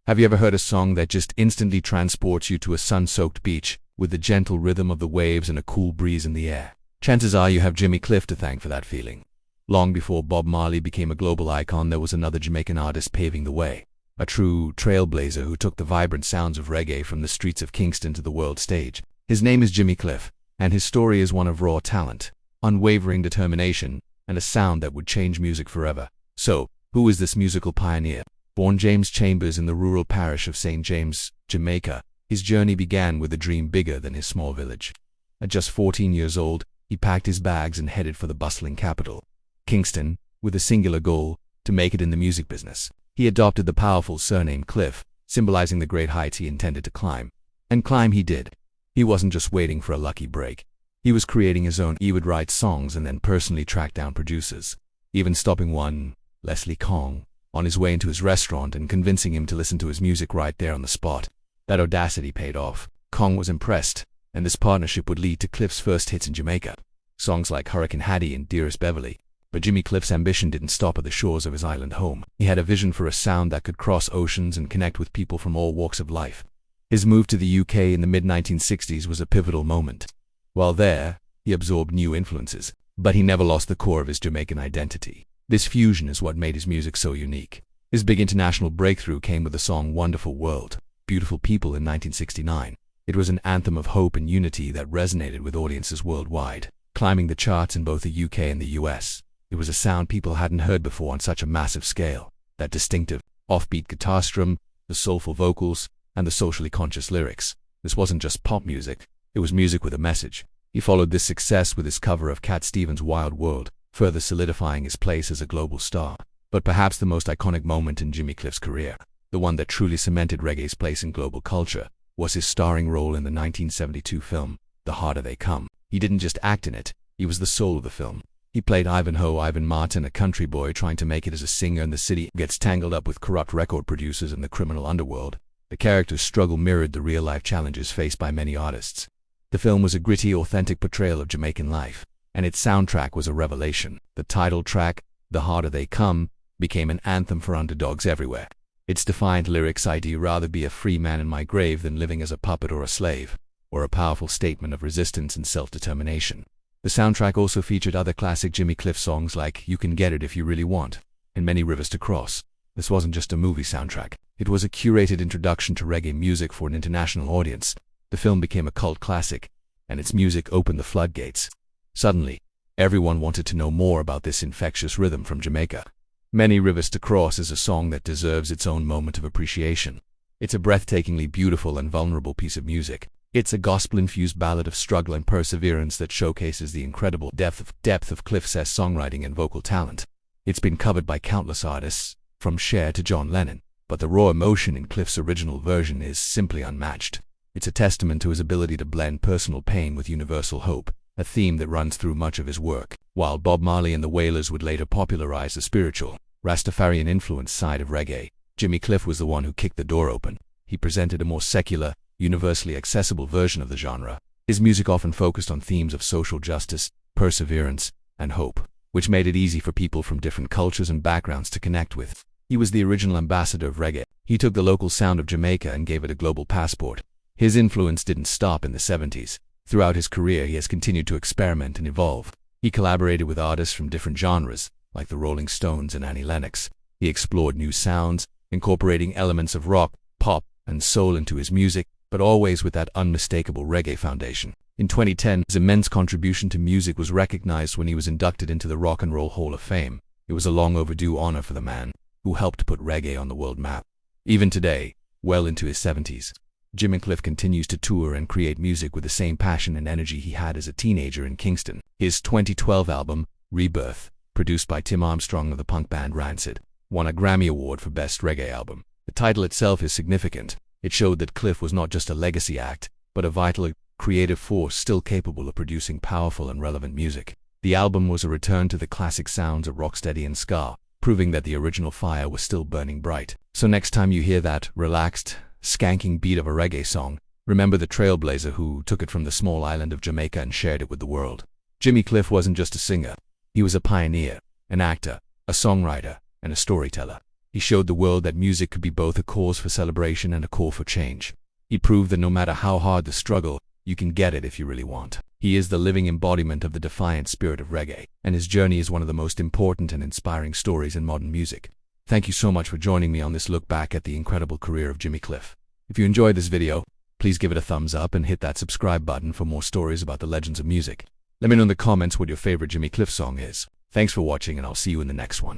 Have you ever heard a song that just instantly transports you to a sun-soaked beach with the gentle rhythm of the waves and a cool breeze in the air? Chances are you have Jimmy Cliff to thank for that feeling. Long before Bob Marley became a global icon, there was another Jamaican artist paving the way. A true trailblazer who took the vibrant sounds of reggae from the streets of Kingston to the world stage. His name is Jimmy Cliff, and his story is one of raw talent, unwavering determination, and a sound that would change music forever. So, who is this musical pioneer? Born James Chambers in the rural parish of St. James, Jamaica, his journey began with a dream bigger than his small village. At just 14 years old, he packed his bags and headed for the bustling capital, Kingston, with a singular goal: to make it in the music business. He adopted the powerful surname Cliff, symbolizing the great heights he intended to climb. And climb he did. He wasn't just waiting for a lucky break. He was creating his own. He would write songs and then personally track down producers, even stopping one, Leslie Kong, on his way into his restaurant and convincing him to listen to his music right there on the spot. That audacity paid off. Kong was impressed, and this partnership would lead to Cliff's first hits in Jamaica, songs like Hurricane Hattie and Dearest Beverly. But Jimmy Cliff's ambition didn't stop at the shores of his island home. He had a vision for a sound that could cross oceans and connect with people from all walks of life. His move to the UK in the mid-1960s was a pivotal moment. While there, he absorbed new influences, but he never lost the core of his Jamaican identity. This fusion is what made his music so unique. His big international breakthrough came with the song Wonderful World, Beautiful People in 1969. It was an anthem of hope and unity that resonated with audiences worldwide, climbing the charts in both the UK and the US. It was a sound people hadn't heard before on such a massive scale. That distinctive, offbeat guitar strum, the soulful vocals, and the socially conscious lyrics. This wasn't just pop music, it was music with a message. He followed this success with his cover of Cat Stevens' Wild World, further solidifying his place as a global star. But perhaps the most iconic moment in Jimmy Cliff's career, the one that truly cemented reggae's place in global culture, was his starring role in the 1972 film, The Harder They Come. He didn't just act in it, he was the soul of the film. He played Ivan Martin, a country boy trying to make it as a singer in the city, gets tangled up with corrupt record producers in the criminal underworld. The character's struggle mirrored the real-life challenges faced by many artists. The film was a gritty, authentic portrayal of Jamaican life, and its soundtrack was a revelation. The title track, The Harder They Come, became an anthem for underdogs everywhere. Its defiant lyrics, "I'd rather be a free man in my grave than living as a puppet or a slave," were a powerful statement of resistance and self-determination. The soundtrack also featured other classic Jimmy Cliff songs like You Can Get It If You Really Want, and Many Rivers to Cross. This wasn't just a movie soundtrack. It was a curated introduction to reggae music for an international audience. The film became a cult classic, and its music opened the floodgates. Suddenly, everyone wanted to know more about this infectious rhythm from Jamaica. Many Rivers to Cross is a song that deserves its own moment of appreciation. It's a breathtakingly beautiful and vulnerable piece of music. It's a gospel-infused ballad of struggle and perseverance that showcases the incredible depth of Cliff's songwriting and vocal talent. It's been covered by countless artists, from Cher to John Lennon, but the raw emotion in Cliff's original version is simply unmatched. It's a testament to his ability to blend personal pain with universal hope, a theme that runs through much of his work. While Bob Marley and the Wailers would later popularize the spiritual, Rastafarian-influenced side of reggae, Jimmy Cliff was the one who kicked the door open. He presented a more secular, universally accessible version of the genre. His music often focused on themes of social justice, perseverance, and hope, which made it easy for people from different cultures and backgrounds to connect with. He was the original ambassador of reggae. He took the local sound of Jamaica and gave it a global passport. His influence didn't stop in the 70s. Throughout his career, he has continued to experiment and evolve. He collaborated with artists from different genres, like the Rolling Stones and Annie Lennox. He explored new sounds, incorporating elements of rock, pop, and soul into his music, but always with that unmistakable reggae foundation. In 2010, his immense contribution to music was recognized when he was inducted into the Rock and Roll Hall of Fame. It was a long overdue honor for the man who helped put reggae on the world map. Even today, well into his 70s, Jimmy Cliff continues to tour and create music with the same passion and energy he had as a teenager in Kingston. His 2012 album, Rebirth, produced by Tim Armstrong of the punk band Rancid, won a Grammy Award for Best Reggae Album. The title itself is significant. It showed that Cliff was not just a legacy act, but a vital, creative force still capable of producing powerful and relevant music. The album was a return to the classic sounds of rocksteady and ska, proving that the original fire was still burning bright. So next time you hear that relaxed, skanking beat of a reggae song, remember the trailblazer who took it from the small island of Jamaica and shared it with the world. Jimmy Cliff wasn't just a singer. He was a pioneer, an actor, a songwriter, and a storyteller. He showed the world that music could be both a cause for celebration and a call for change. He proved that no matter how hard the struggle, you can get it if you really want. He is the living embodiment of the defiant spirit of reggae, and his journey is one of the most important and inspiring stories in modern music. Thank you so much for joining me on this look back at the incredible career of Jimmy Cliff. If you enjoyed this video, please give it a thumbs up and hit that subscribe button for more stories about the legends of music. Let me know in the comments what your favorite Jimmy Cliff song is. Thanks for watching, and I'll see you in the next one.